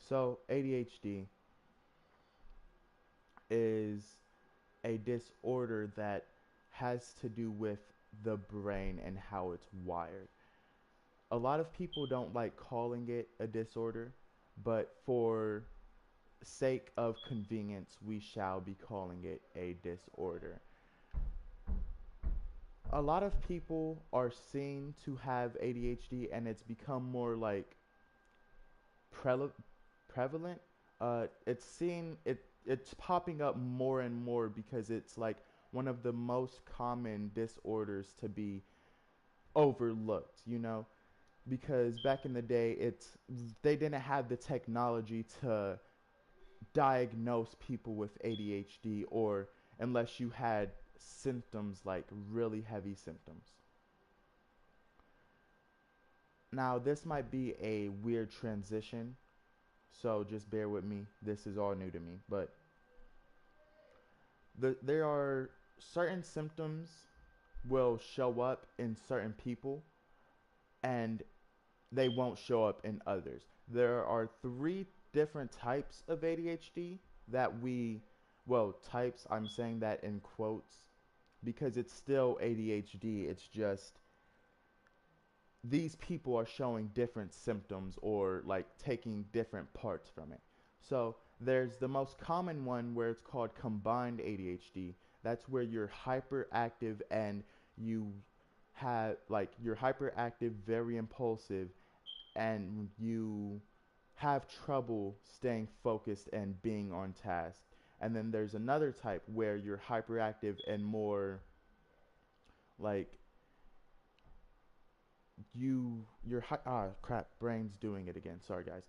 So, ADHD is a disorder that has to do with the brain and how it's wired. A lot of people don't like calling it a disorder, but for sake of convenience, we shall be calling it a disorder. A lot of people are seen to have ADHD, and it's become more like prele- prevalent. It's popping up more and more because it's like one of the most common disorders to be overlooked. Because back in the day, they didn't have the technology to diagnose people with ADHD, or unless you had symptoms like really heavy symptoms. Now, this might be a weird transition, so just bear with me. This is all new to me, but there are certain symptoms will show up in certain people and they won't show up in others. There are three different types of ADHD that types, I'm saying that in quotes because it's still ADHD. It's just these people are showing different symptoms or like taking different parts from it. So there's the most common one where it's called combined ADHD. That's where you're hyperactive and you you're hyperactive, very impulsive, and you have trouble staying focused and being on task. And then there's another type where you're hyperactive and more like crap, brain's doing it again. Sorry guys.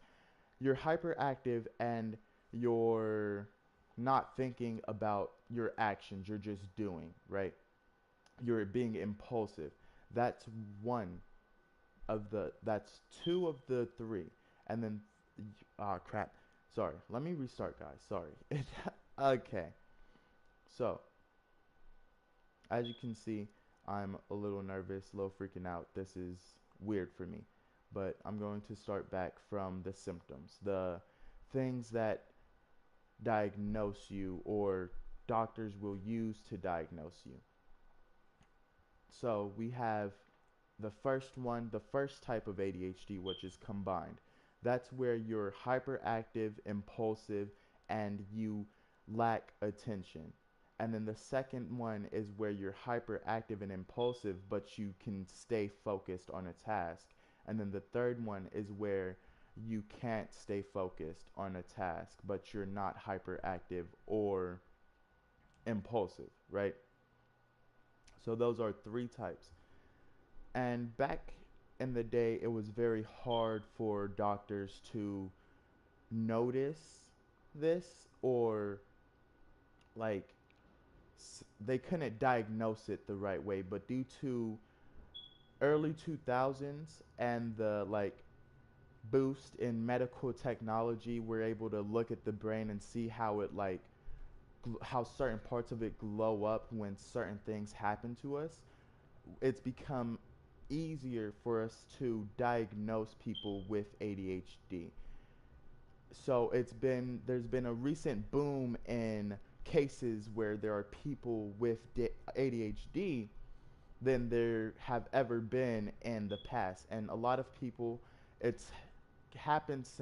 You're hyperactive and you're not thinking about your actions, you're just doing, right? You're being impulsive. That's one that's two of the three. And then crap. Sorry. Let me restart, guys. Sorry. Okay. So, as you can see, I'm a little nervous, a little freaking out. This is weird for me. But I'm going to start back from the symptoms, the things that diagnose you or doctors will use to diagnose you. So we have the first type of ADHD, which is combined. That's where you're hyperactive, impulsive, and you lack attention. And then the second one is where you're hyperactive and impulsive, but you can stay focused on a task. And then the third one is where you can't stay focused on a task, but you're not hyperactive or impulsive, right? So those are three types. And back in the day, it was very hard for doctors to notice this, or like they couldn't diagnose it the right way. But due to early 2000s and the boost in medical technology, we're able to look at the brain and see how it how certain parts of it glow up when certain things happen to us. It's become easier for us to diagnose people with ADHD. So there's been a recent boom in cases where there are people with ADHD than there have ever been in the past, and a lot of people, it's happened since